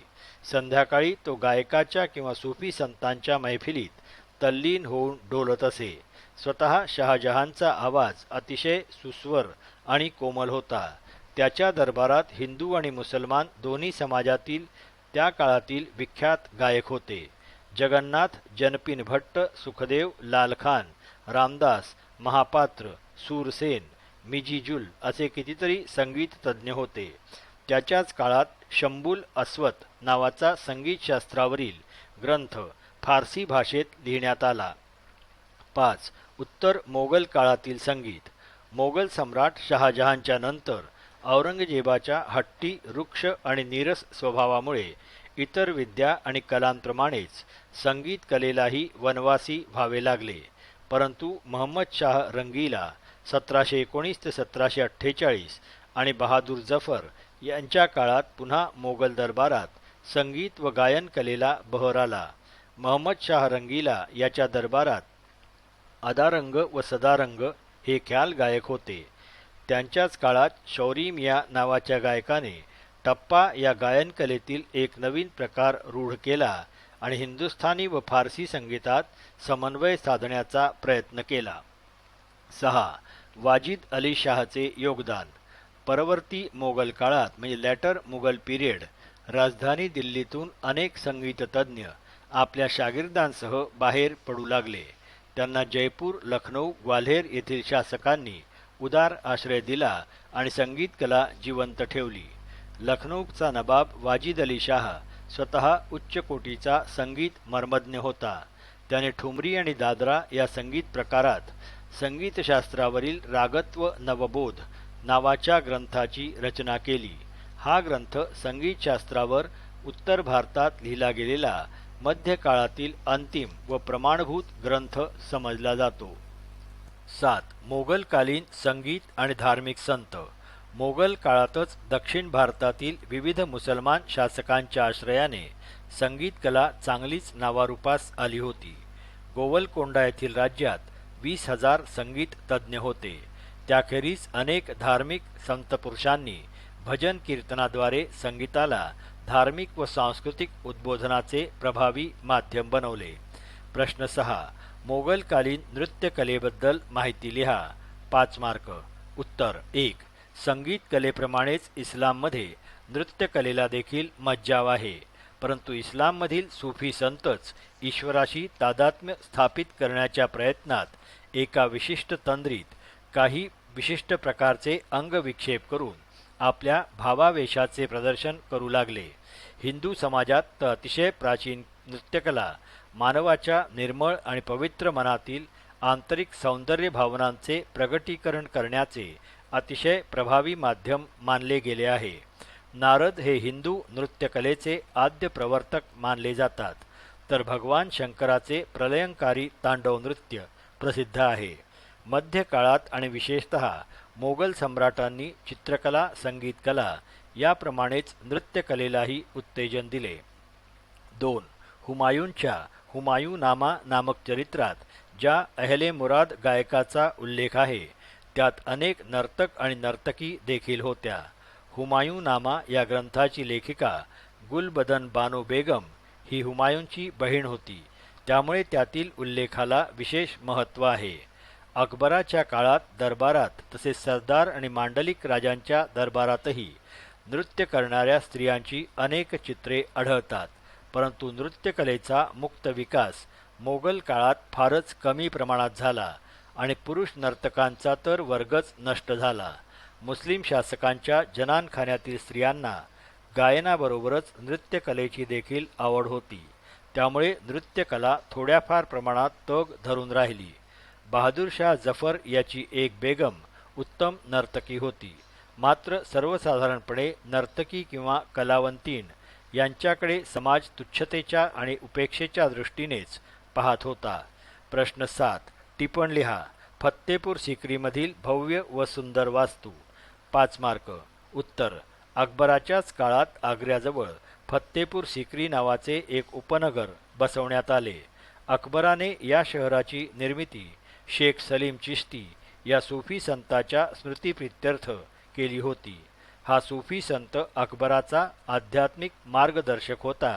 संध्याकाळी तो गायकाच्या किंवा सूफी संतांच्या मैफिलीत तल्लीन होऊन डोलत असे. स्वतः शहाजहानचा आवाज अतिशय सुस्वर आणि कोमल होता. त्याच्या दरबारात हिंदू आणि मुसलमान दोन्ही समाजातील त्या काळातील विख्यात गायक होते. जगन्नाथ, जनपिन भट्ट, सुखदेव, लालखान, रामदास, महापात्र, सूरसेन, मिजीजुल असे कितीतरी संगीत तज्ज्ञ होते. त्याच्याच काळात शंबुल अस्वत नावाचा संगीतशास्त्रावरील ग्रंथ फारसी भाषेत लिहिण्यात आला. 5. उत्तर मोगल काळातील संगीत. मोगल सम्राट शहाजहानच्या नंतर औरंगजेबाच्या हट्टी, रुक्ष आणि नीरस स्वभावामुळे इतर विद्या आणि कलांप्रमाणेच संगीत कलेलाही वनवासी व्हावे लागले. परंतु महम्मद शाह रंगीला 1719 ते 1748 आणि बहादूर जफर यांच्या काळात पुन्हा मोगल दरबारात संगीत व गायन कलेला बहर आला. महम्मद शाह रंगीला याच्या दरबारात अदारंग व सदारंग हे ख्याल गायक होते. त्यांच्याच काळात शौरी मिया नावाच्या गायकाने टप्पा या गायन कलेतील एक नवीन प्रकार रूढ केला आणि हिंदुस्थानी व फारसी संगीतात समन्वय साधण्याचा प्रयत्न केला. 6. वाजिद अली शाहचे योगदान. परवर्ती मोगल काळात म्हणजे लॅटर मुघल पिरियड राजधानी दिल्लीतून अनेक संगीत तज्ज्ञ आपल्या शागिर्दांसह बाहेर पडू लागले. त्यांना जयपूर, लखनौ, ग्वाल्हेर येथील शासकांनी उदार आश्रय दिला आणि संगीत कला जिवंत ठेवली. लखनौचा नवाब वाजिद अली शाह स्वतः उच्च कोटीचा संगीत मर्मज्ञ होता. त्याने ठुमरी आणि दादरा या संगीत प्रकारात संगीतशास्त्रावरील रागत्व नवबोध नावाच्या ग्रंथाची रचना केली. हा ग्रंथ संगीतशास्त्रावर उत्तर भारतात लिहिला गेलेला मध्यकाळातील अंतिम व प्रमाणभूत ग्रंथ समजला जातो. 7. मोगलकालीन संगीत आणि धार्मिक संत. मोगल काळातच दक्षिण भारतातील विविध मुसलमान शासकांच्या आश्रयाने संगीत कला चांगलीच नावारूपास आली होती. गोवलकोंडा येथील राज्यात 20,000 संगीत तज्ज्ञ होते. त्याखेरीज अनेक धार्मिक संतपुरुषांनी भजन कीर्तनाद्वारे संगीताला धार्मिक व सांस्कृतिक उद्बोधनाचे प्रभावी माध्यम बनवले. प्रश्न 6. मोगलकालीन नृत्यकलेबद्दल माहिती लिहा. 5 मार्क. उत्तर 1. संगीत कलेप्रमाणेच इस्लाममध्ये नृत्यकलेला देखील मज्जाव आहे, परंतु इस्लाममधील सूफी संतच ईश्वराशी तादात्म्य स्थापित करण्याच्या प्रयत्नात एका विशिष्ट तंद्रीत काही विशिष्ट प्रकारचे अंगविक्षेप करून आपल्या भावावेशाचे प्रदर्शन करू लागले. हिंदू समाजात तर अतिशय प्राचीन नृत्यकला मानवाच्या निर्मळ आणि पवित्र मनातील आंतरिक सौंदर्य भावनांचे प्रगटीकरण करण्याचे अतिशय प्रभावी माध्यम मानले गेले आहे. नारद हे हिंदू नृत्यकलेचे आद्य प्रवर्तक मानले जातात, तर भगवान शंकराचे प्रलयंकारी तांडव नृत्य प्रसिद्ध आहे. मध्य काळात आणि विशेषतः मोगल सम्राटांनी चित्रकला, संगीतकला याप्रमाणेच नृत्यकलेलाही उत्तेजन दिले. 2. हुमायूनच्या हुमायूनामा नामक चरित्रात ज्या अहले मुराद गायकाचा उल्लेख आहे, त्यात अनेक नर्तक आणि नर्तकी देखील होत्या. हुमायूनामा या ग्रंथाची लेखिका गुलबदन बानो बेगम ही हुमायूनची बहीण होती, त्यामुळे त्यातील उल्लेखाला विशेष महत्त्व आहे. अकबराच्या काळात दरबारात तसेच सरदार आणि मांडलिक राजांच्या दरबारातही नृत्य करणाऱ्या स्त्रियांची अनेक चित्रे आढळतात, परंतु नृत्यकलेचा मुक्त विकास मोगल काळात फारच कमी प्रमाणात झाला आणि पुरुष नर्तकांचा तर वर्गच नष्ट झाला. मुस्लिम शासकांच्या जनानखान्यातील स्त्रियांना गायनाबरोबरच नृत्यकलेची देखील आवड होती, त्यामुळे नृत्यकला थोड्याफार प्रमाणात तग धरून राहिली. बहादूरशाह जफर याची एक बेगम उत्तम नर्तकी होती, मात्र सर्वसाधारणपणे नर्तकी किंवा कलावंतीण यांच्याकडे समाज तुच्छतेच्या आणि उपेक्षेच्या दृष्टीनेच पाहत होता. प्रश्न 7. टिपण लिहा. फत्तेपूर सिक्रीमधील भव्य व सुंदर वास्तू. 5 मार्क. उत्तर. अकबराच्याच काळात आग्र्याजवळ फत्तेपूर सिक्री नावाचे एक उपनगर बसवण्यात आले. अकबराने या शहराची निर्मिती शेख सलीम चिश्ती या सूफी संताच्या स्मृतिप्रित्यर्थ केली होती. हा सूफी संत अकबराचा आध्यात्मिक मार्गदर्शक होता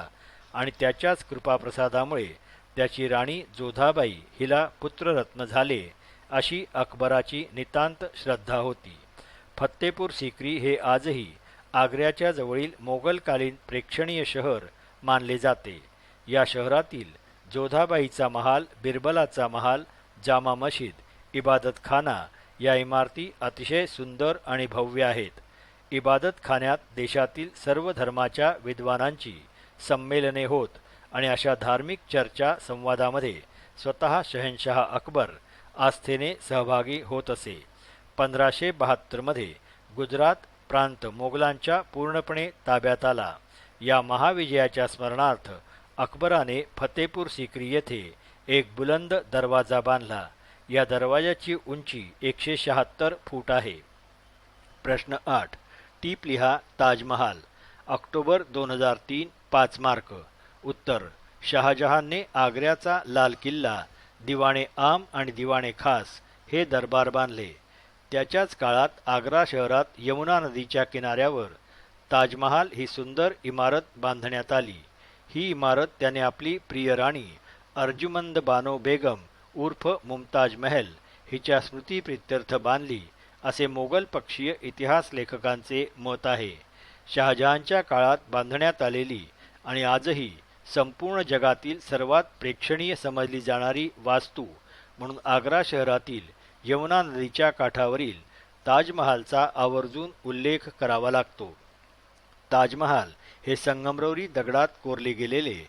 आणि त्याच्याच कृपाप्रसादामुळे त्याची राणी जोधाबाई हिला पुत्ररत्न झाले अशी अकबराची नितांत श्रद्धा होती. फत्तेपूर सिक्री हे आजही आग्र्याच्या जवळील मोगलकालीन प्रेक्षणीय शहर मानले जाते. या शहरातील जोधाबाईचा महाल, बिरबलाचा महाल, जामा मशीद, इबादतखाना या इमारती अतिशय सुंदर आणि भव्य आहेत. इबादतखान्यात देशातील सर्व धर्माच्या विद्वानांची संमेलने होत आणि अशा धार्मिक चर्चा संवादामध्ये स्वतः शहनशाह अकबर आस्थेने सहभागी होत असे. 1572 गुजरात प्रांत मोगलांच्या पूर्णपणे ताब्यात आला. या महाविजयाच्या स्मरणार्थ अकबराने फतेपूर सिक्री येथे एक बुलंद दरवाजा बांधला. या दरवाजाची उंची 176 फूट आहे. प्रश्न 8. टीप लिहा. ताजमहाल. ऑक्टोबर 2003. 5 मार्क. उत्तर. शहाजहानने आग्र्याचा लाल किल्ला, दिवाणे आम आणि दिवाणे खास हे दरबार बांधले. त्याच्याच काळात आग्रा शहरात यमुना नदीच्या किनाऱ्यावर ताजमहाल ही सुंदर इमारत बांधण्यात आली. ही इमारत त्याने आपली प्रिय राणी अर्जुमंद बानो बेगम उर्फ मुमताज महल हिच्या स्मृतिप्रित्यर्थ बांधली असे मोगल पक्षीय इतिहास लेखकांचे मत आहे. शहाजहानच्या काळात बांधण्यात आलेली आणि आजही संपूर्ण जगातील सर्वात प्रेक्षणीय समजली जाणारी वास्तू म्हणून आग्रा शहरातील यमुना नदीच्या काठावरील ताजमहालचा आवर्जून उल्लेख करावा लागतो. ताजमहाल हे संगमरवरी दगडात कोरले गेलेले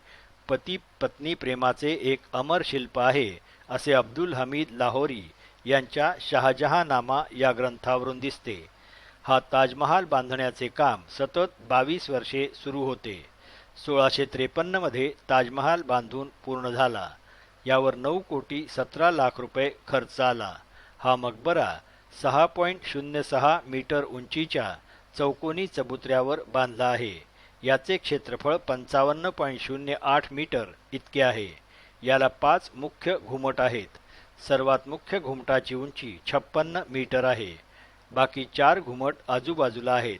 पती पत्नी प्रेमाचे एक अमर शिल्प आहे असे अब्दुल हमीद लाहोरी यांच्या शहाजहानामा या ग्रंथावरून दिसते. हा ताजमहाल बांधण्याचे काम सतत 22 वर्षे सुरू होते. 1653 ताजमहाल बांधून पूर्ण झाला. यावर 9 कोटी 17 लाख रुपये खर्च आला. हा मकबरा 6.06 मीटर उंचीच्या चौकोनी चबुतऱ्यावर बांधला आहे. याचे क्षेत्रफळ 55.08 मीटर इतके आहे. याला 5 मुख्य घुमट आहेत. सर्वात मुख्य घुमटाची उंची 56 मीटर आहे. बाकी 4 घुमट आजूबाजूला आहेत.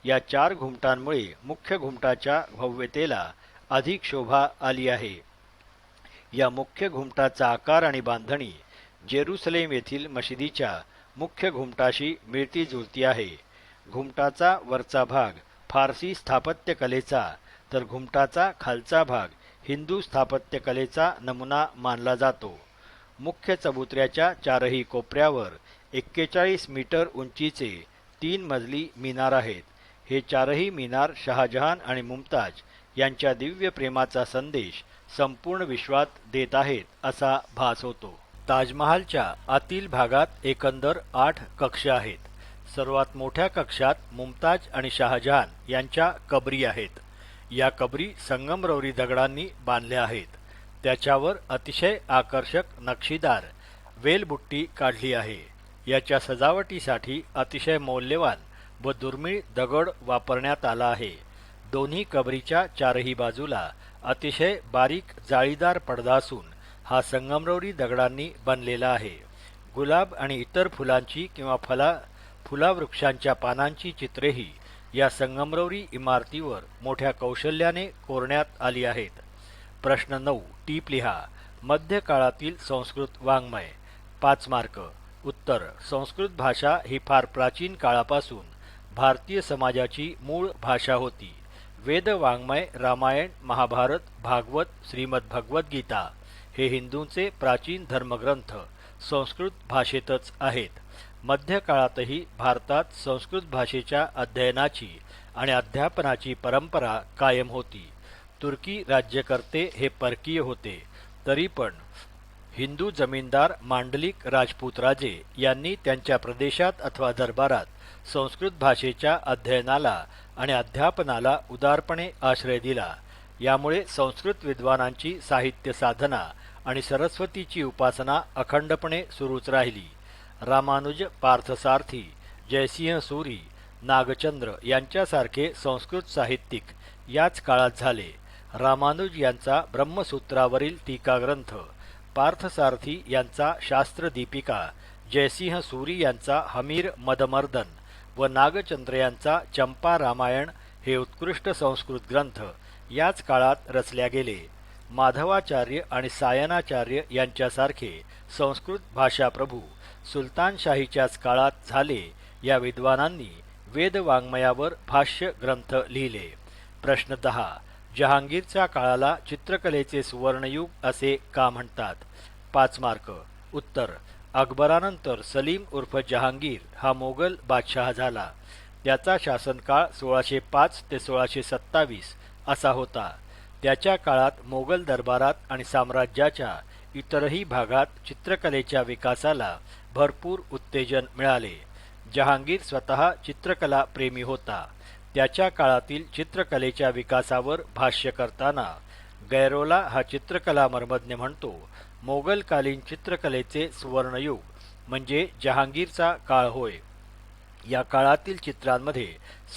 या 4 घुमटांमुळे मुख्य घुमटाच्या भव्यतेला अधिक शोभा आली आहे. या मुख्य घुमटाचा आकार आणि बांधणी जेरुसलेम येथील मशिदीच्या मुख्य घुमटाशी मिळती जुळती आहे. घुमटाचा वरचा भाग फारसी स्थापत्यकलेचा तर घुमटाचा खालचा भाग हिंदू स्थापत्यकलेचा नमुना मानला जातो. मुख्य चबुतऱ्याच्या चारही कोपऱ्यावर 41 मीटर उंचीचे 3 मजली मिनार आहेत. हे चारही मिनार शहाजहान आणि मुमताज यांच्या दिव्य प्रेमाचा संदेश संपूर्ण विश्वात देत आहेत असा भास होतो. ताजमहालच्या आतील भागात एकंदर 8 कक्ष आहेत. सर्वात मोठ्या कक्षात मुमताज आणि शहाजहान यांच्या कबरी आहेत. या कबरी संगमरवरी दगडांनी बांधल्या आहेत. त्याच्यावर अतिशय आकर्षक नक्षीदार वेलबुट्टी काढली आहे. याच्या सजावटीसाठी अतिशय मौल्यवान व दुर्मिळ दगड वापरण्यात आला आहे. दोन्ही कबरीच्या चारही बाजूला अतिशय बारीक जाळीदार पडदा असून हा संगमरवरी दगडांनी बनलेला आहे. गुलाब आणि इतर फुलांची किंवा फुलावृक्षांच्या पानांची चित्रेही या संगमरवरी इमारतीवर मोठ्या कौशल्याने कोरण्यात आली आहेत. प्रश्न 9 टीप लिहा. मध्य काळातील संस्कृत वाङ्मय. 5 मार्क. उत्तर. संस्कृत भाषा ही फार प्राचीन काळापासून भारतीय समाजाची मूळ भाषा होती. वेद वाङ्मय रामायण, महाभारत, भागवत, श्रीमद भगवद्गीता हे हिंदूंचे प्राचीन धर्मग्रंथ संस्कृत भाषेतच आहेत. मध्य काळातही भारतात संस्कृत भाषेच्या अध्ययनाची आणि अध्यापनाची परंपरा कायम होती. तुर्की राज्यकर्ते हे परकीय होते, तरी पण हिंदू जमीनदार, मांडलिक, राजपूत राजे यांनी त्यांच्या प्रदेशात अथवा दरबारात संस्कृत भाषेच्या अध्ययनाला आणि अध्यापनाला उदारपणे आश्रय दिला. यामुळे संस्कृत विद्वानांची साहित्य साधना आणि सरस्वतीची उपासना अखंडपणे सुरूच राहिली. रामानुज, पार्थसारथी, जयसिंह सूरी, नागचंद्र यांच्यासारखे संस्कृत साहित्यिक याच काळात झाले. रामानुज यांचा ब्रह्मसूत्रावरील टीकाग्रंथ, पार्थसारथी यांचा शास्त्रदीपिका, जयसिंह सूरी यांचा हमीर मदमर्दन व नागचंद्र यांचा चंपा रामायण हे उत्कृष्ट संस्कृत ग्रंथ याच काळात रचल्या गेले. माधवाचार्य आणि सायनाचार्य यांच्यासारखे संस्कृत भाषाप्रभू सुलतानशाहीच्याच काळात झाले. या विद्वानांनी वेदवाङ्मयावर भाष्य ग्रंथ लिहिले. प्रश्न 10 जहांगीरच्या काळाला चित्रकलेचे सुवर्णयुग असे का म्हणतात? 5 मार्क. उत्तर. अकबरानंतर सलीम उर्फ जहांगीर हा मोगल बादशाह झाला. त्याचा शासनकाळ 1605 ते 1627 असा होता. त्याच्या काळात मोगल दरबारात आणि साम्राज्याच्या इतरही भागात चित्रकलेच्या विकासाला भरपूर उत्तेजन मिळाले. जहांगीर स्वतः चित्रकला प्रेमी होता. त्याच्या काळातील चित्रकलेच्या विकासावर भाष्य करताना गैरोला हा चित्रकला मर्मज्ञ म्हणतो, मोगलकालीन चित्रकलेचे सुवर्णयुग म्हणजे जहांगीरचा काळ होय. या काळातील चित्रांमध्ये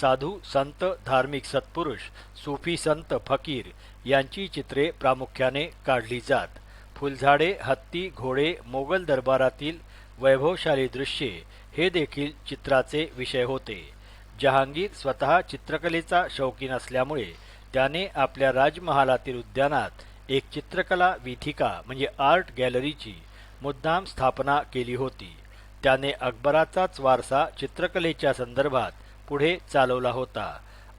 साधू, संत, धार्मिक सत्पुरुष, सूफी संत, फकीर यांची चित्रे प्रामुख्याने काढली जात. फुलझाडे, हत्ती, घोडे, मोगल दरबारातील वैभवशाली दृश्ये हे देखील चित्राचे विषय होते. जहांगीर स्वतः चित्रकलेचा शौकीन असल्यामुळे त्याने आपल्या राजमहालातील उद्यानात एक चित्रकला वीथिका म्हणजे आर्ट गॅलरीची मुद्दाम स्थापना केली होती. त्याने अकबराचाच वारसा चित्रकलेच्या संदर्भात पुढे चालवला होता.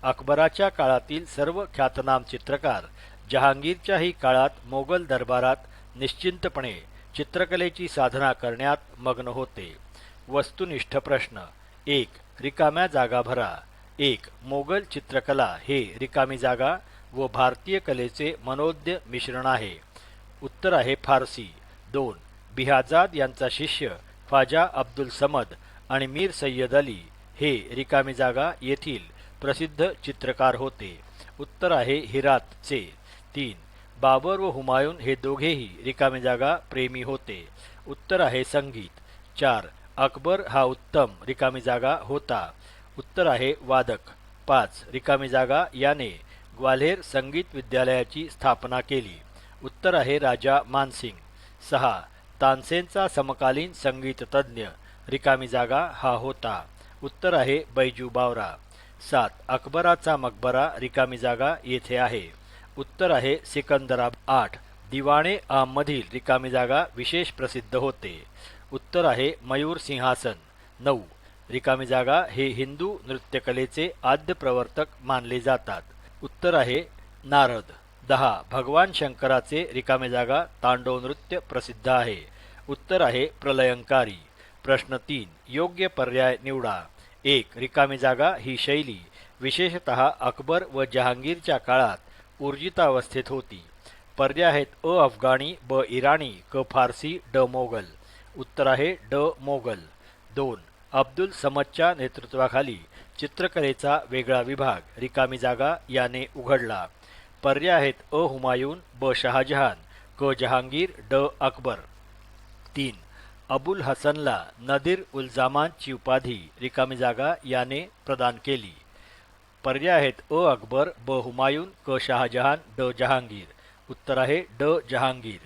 अकबराच्या काळातील सर्व ख्यातनाम चित्रकार जहांगीरच्याही काळात मोगल दरबारात निश्चिंतपणे चित्रकलेची साधना करण्यात मग्न होते. वस्तुनिष्ठ प्रश्न. 1. रिकाम्या जागा भरा. 1. मोगल चित्रकला हे रिकामी जागा व भारतीय कलेचे मनोज्ञ मिश्रण आहे. उत्तर आहे फारसी. 2. बिहाजाद यांचा शिष्य ख्वाजा अब्दुल समद आणि मीर सय्यद अली हे रिकामी जागा येथील प्रसिद्ध चित्रकार होते. उत्तर आहे हिरातचे. 3. बाबर व हुमायून हे दोघेही रिकामी जागा प्रेमी होते. उत्तर आहे संगीत. 4. अकबर हा उत्तम रिकामी जागा होता. उत्तर आहे वादक. 5. रिकामी जागा याने ग्वाल्हेर संगीत विद्यालयाची स्थापना केली. उत्तर आहे राजा मानसिंग. 6. तानसेनचा समकालीन संगीत तज्ञ रिकामी जागा हा होता. उत्तर आहे बैजू बावरा. 7. अकबराचा मकबरा रिकामी जागा येथे आहे. उत्तर आहे सिकंदराबाद. 8. दिवाणे मधील रिकामी जागा विशेष प्रसिद्ध होते. उत्तर आहे मयूर सिंहासन. 9. रिकामी जागा हे हिंदू नृत्यकलेचे आद्य प्रवर्तक मानले जातात. उत्तर आहे नारद. 10. भगवान शंकराचे रिकामे जागा तांडव नृत्य प्रसिद्ध आहे. उत्तर आहे प्रलयंकारी. प्रश्न 3. योग्य पर्याय निवडा. 1. रिकामी जागा ही शैली विशेषतः अकबर व जहांगीरच्या काळात ऊर्जितावस्थेत होती. पर्याय आहेत अ अफगाणी, ब इराणी, क फारसी, ड मोगल. उत्तर आहे ड मोगल. 2. अब्दुल समदच्या नेतृत्वाखाली चित्रकलेचा वेगळा विभाग रिकामी जागा याने उघडला. पर्याय आहेत अ हुमायून, ब शहाजहान, क जहांगीर, ड अकबर. 3. अबुल हसनला नदीर उल जामानची उपाधी रिकामी जागा याने प्रदान केली. पर्याय आहेत अ अकबर, ब हुमायून, क शहाजहान, ड जहांगीर. उत्तर आहे ड जहांगीर.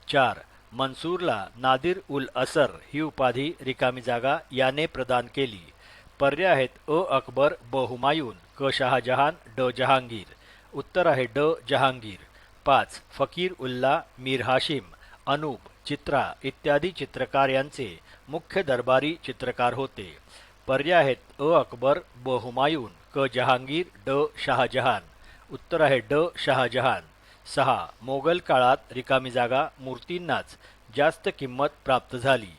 4. मनसूरला नादिर उल असर ही उपाधी रिकामी जागा याने प्रदान केली. पर्याय आहेत अ अकबर, ब हुमायून, क शहाजहान, ड जहांगीर. उत्तर आहे ड जहांगीर. 5. फकीर उल्ला, मीर हाशिम, अनूप, चित्रा इत्यादी चित्रकार यांचे मुख्य दरबारी चित्रकार होते. पर्याय आहेत अ अकबर, ब हुमायून, क जहांगीर, ड शहाजहान. उत्तर आहे ड शहाजहान. 6. मोगल काळात रिकामी जागा मूर्तींनाच जास्त किंमत प्राप्त झाली.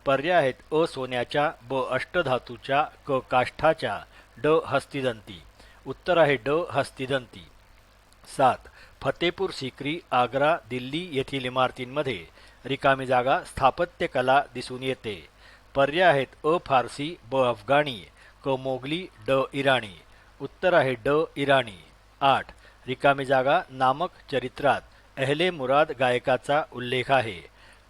पर्याय आहेत अ सोन्याच्या, ब अष्टधातूच्या, क काष्ठाच्या, ड हस्तिदंती. उत्तर आहे ड हस्तिदंती. 7. फतेपूर सिक्री, आग्रा, दिल्ली येथील इमारतींमध्ये रिकामी जागा स्थापत्यकला दिसून येते. पर्याय आहेत अ फारसी, ब अफगाणी, क मोगली, ड इराणी. उत्तर आहे ड इराणी. 8. रिकामी जागा नामक चरित्रात अहले मुराद गायकाचा उल्लेख आहे.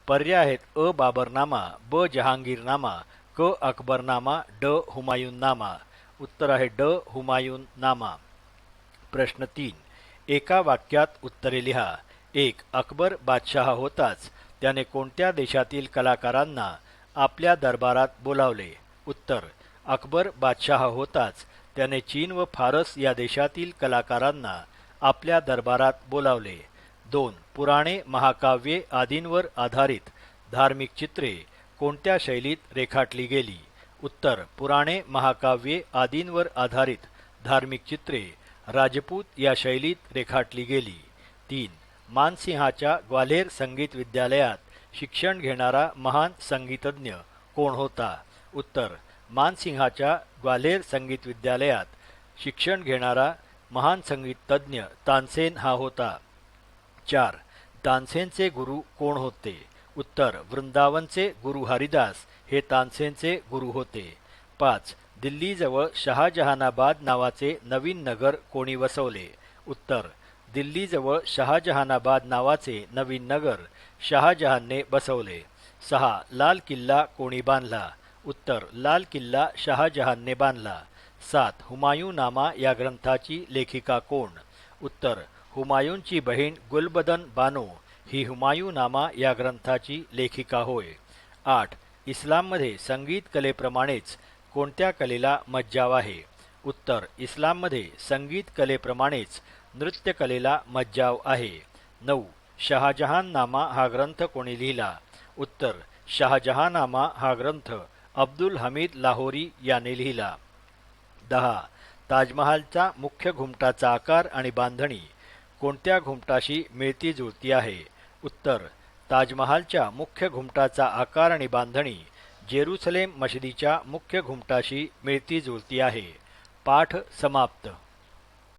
पर्याय आहेत अ बाबरनामा, ब जहांगीरनामा, क अकबरनामा, ड हुमायूननामा. उत्तर आहे ड हुमायूननामा. प्रश्न 3. एका वाक्यात उत्तरे लिहा. 1. अकबर बादशाह होताच त्याने कोणत्या देशातील कलाकारांना आपल्या दरबारात बोलावले. उत्तर. अकबर बादशाह होताच त्याने चीन व फारस या देशातील कलाकारांना आपल्या दरबारात बोलावले. 2. पुराणे, महाकाव्ये आदींवर आधारित धार्मिक चित्रे कोणत्या शैलीत रेखाटली गेली. उत्तर. पुराणे, महाकाव्ये आदींवर आधारित धार्मिक चित्रे राजपूत या शैलीत रेखाटली गेली. 3. मानसिंहाच्या ग्वाल्हेर संगीत विद्यालयात शिक्षण घेणारा महान संगीतज्ञ कोण होता. उत्तर. मानसिंहाच्या ग्वाल्हेर संगीत विद्यालयात शिक्षण घेणारा महान संगीतज्ञ तानसेन हा होता. 4. तानसेनचे गुरु कोण होते. उत्तर. वृंदावनचे गुरु हरिदास हे तानसेनचे गुरु होते. 5. दिल्लीजवळ शहाजहानाबाद नावाचे नवीन नगर कोणी वसवले. उत्तर. दिल्लीजवळ शहाजहानाबाद नावाचे नवीन नगर शहाजहानने बसवले. 6. लाल किल्ला कोणी बांधला. उत्तर. लाल किल्ला शहाजहानने बांधला. 7. हुमायूँनामा या ग्रंथाची लेखिका कोण. उत्तर. हुमायूनची बहीण गुलबदन बानो ही हुमायूँनामा या ग्रंथाची लेखिका होय. 8. इस्लाममध्ये संगीत कलेप्रमाणेच कोणत्या कलेला मज्जाव आहे. उत्तर. इस्लाममध्ये संगीत कलेप्रमाणेच नृत्यकलेला मज्जाव आहे. 9. शहाजहाननामा हा ग्रंथ कोणी लिहिला. उत्तर. शहाजहाननामा हा ग्रंथ अब्दुल हमीद लाहोरी याने लिहिला. 10. ताजमहालचा मुख्य घुमटाचा आकार आणि बांधणी कोणत्या घुमटाशी मिळती जुळती आहे. उत्तर. ताजमहालच्या मुख्य घुमटाचा आकार आणि बांधणी जेरुसलेम मशिदीच्या मुख्य घुमटाशी मिळती जुळती आहे. पाठ समाप्त.